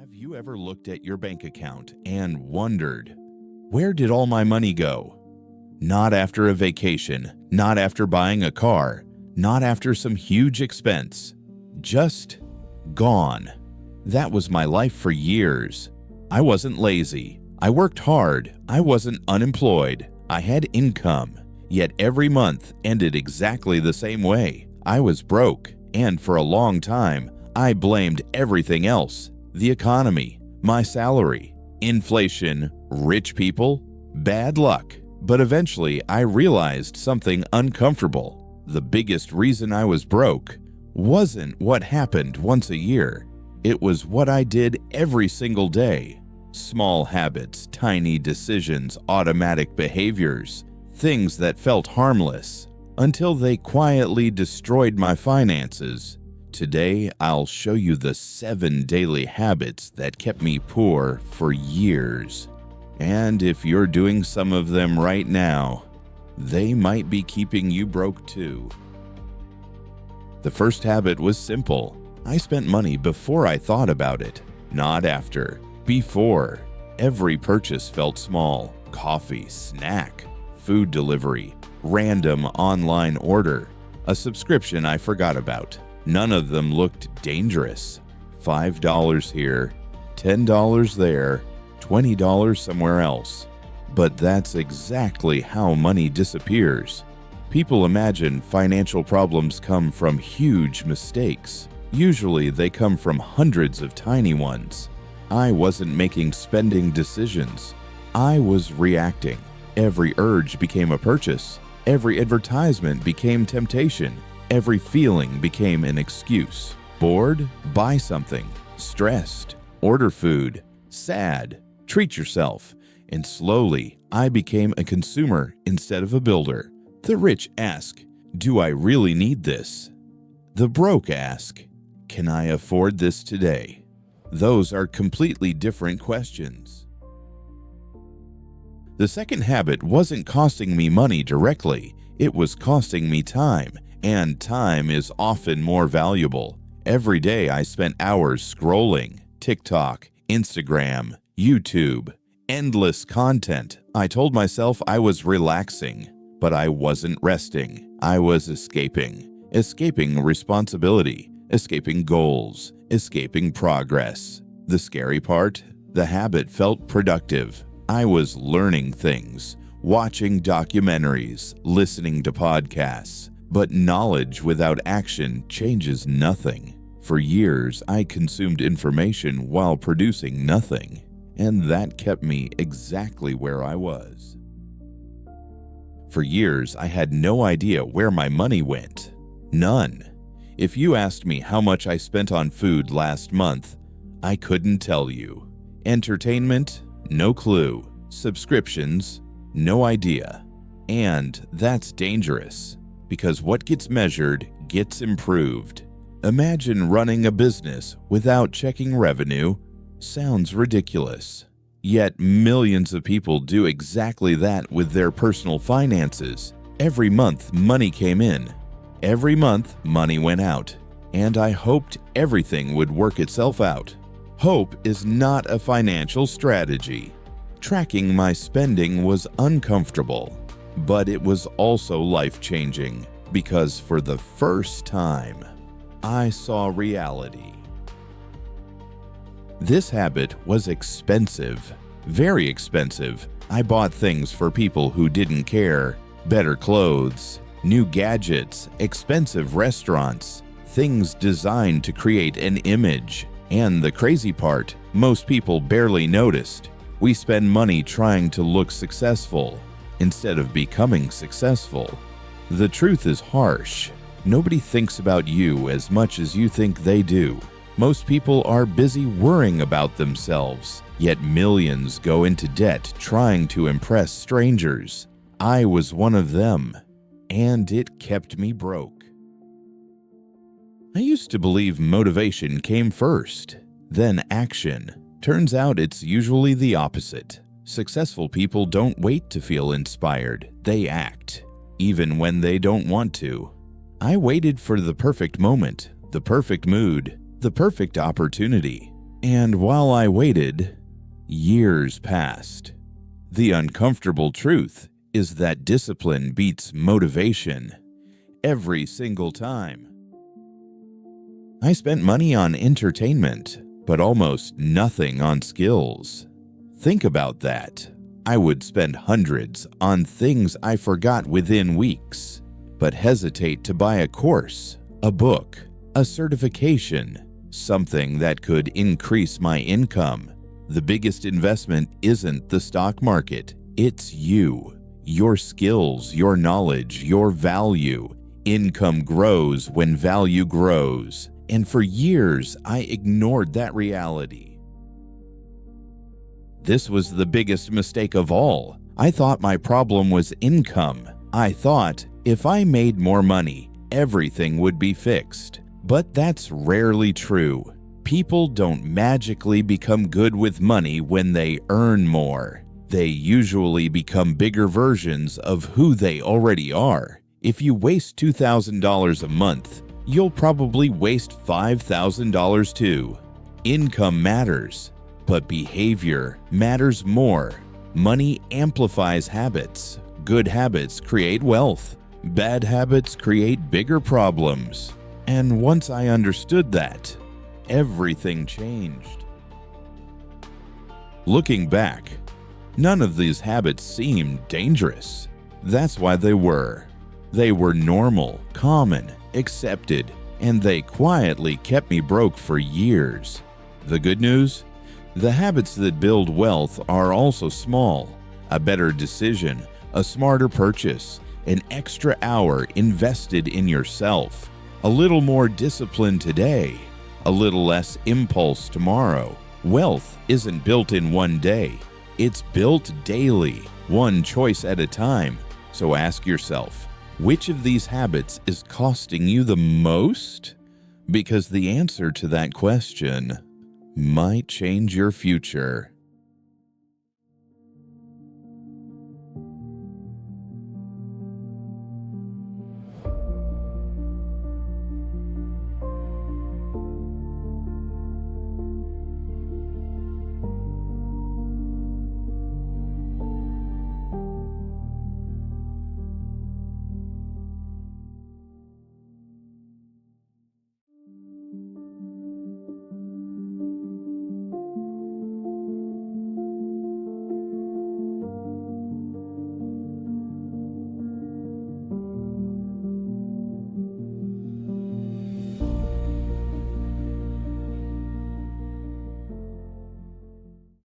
Have you ever looked at your bank account and wondered, where did all my money go? Not after a vacation, not after buying a car, not after some huge expense. Just gone. That was my life for years. I wasn't lazy. I worked hard. I wasn't unemployed. I had income. Yet every month ended exactly the same way. I was broke, and for a long time, I blamed everything else. The economy, my salary, inflation, rich people, bad luck. But eventually, I realized something uncomfortable. The biggest reason I was broke wasn't what happened once a year. It was what I did every single day. Small habits, tiny decisions, automatic behaviors, things that felt harmless, until they quietly destroyed my finances. Today, I'll show you the 7 daily habits that kept me poor for years. And if you're doing some of them right now, they might be keeping you broke too. The first habit was simple. I spent money before I thought about it, not after. Before. Every purchase felt small. Coffee, snack, food delivery, random online order, a subscription I forgot about. None of them looked dangerous. $5 here, $10 there, $20 somewhere else. But that's exactly how money disappears. People imagine financial problems come from huge mistakes. Usually they come from hundreds of tiny ones. I wasn't making spending decisions. I was reacting. Every urge became a purchase. Every advertisement became temptation. Every feeling became an excuse. Bored? Buy something. Stressed? Order food. Sad? Treat yourself. And slowly, I became a consumer instead of a builder. The rich ask, do I really need this? The broke ask, can I afford this today? Those are completely different questions. The second habit wasn't costing me money directly. It was costing me time. And time is often more valuable. Every day I spent hours scrolling, TikTok, Instagram, YouTube, endless content. I told myself I was relaxing, but I wasn't resting. I was escaping responsibility, escaping goals, escaping progress. The scary part, the habit felt productive. I was learning things, watching documentaries, listening to podcasts. But knowledge without action changes nothing. For years, I consumed information while producing nothing, and that kept me exactly where I was. For years, I had no idea where my money went. None. If you asked me how much I spent on food last month, I couldn't tell you. Entertainment? No clue. Subscriptions? No idea. And that's dangerous. Because what gets measured gets improved. Imagine running a business without checking revenue. Sounds ridiculous. Yet millions of people do exactly that with their personal finances. Every month, money came in. Every month, money went out. And I hoped everything would work itself out. Hope is not a financial strategy. Tracking my spending was uncomfortable. But it was also life-changing because for the first time, I saw reality. This habit was expensive, very expensive. I bought things for people who didn't care, better clothes, new gadgets, expensive restaurants, things designed to create an image. And the crazy part, most people barely noticed. We spend money trying to look successful instead of becoming successful. The truth is harsh. Nobody thinks about you as much as you think they do. Most people are busy worrying about themselves, yet millions go into debt trying to impress strangers. I was one of them, and it kept me broke. I used to believe motivation came first, then action. Turns out it's usually the opposite. Successful people don't wait to feel inspired, they act, even when they don't want to. I waited for the perfect moment, the perfect mood, the perfect opportunity. And while I waited, years passed. The uncomfortable truth is that discipline beats motivation every single time. I spent money on entertainment, but almost nothing on skills. Think about that. I would spend hundreds on things I forgot within weeks, but hesitate to buy a course, a book, a certification, something that could increase my income. The biggest investment isn't the stock market, it's you, your skills, your knowledge, your value. Income grows when value grows, and for years I ignored that reality. This was the biggest mistake of all. I thought my problem was income. I thought if I made more money, everything would be fixed. But that's rarely true. People don't magically become good with money when they earn more. They usually become bigger versions of who they already are. If you waste $2,000 a month, you'll probably waste $5,000 too. Income matters, but behavior matters more. Money amplifies habits. Good habits create wealth. Bad habits create bigger problems. And once I understood that, everything changed. Looking back, none of these habits seemed dangerous. That's why they were. They were normal, common, accepted, and they quietly kept me broke for years. The good news? The habits that build wealth are also small. A better decision, a smarter purchase, an extra hour invested in yourself, a little more discipline today, a little less impulse tomorrow. Wealth isn't built in one day. It's built daily, one choice at a time. So ask yourself, which of these habits is costing you the most? Because the answer to that question might change your future.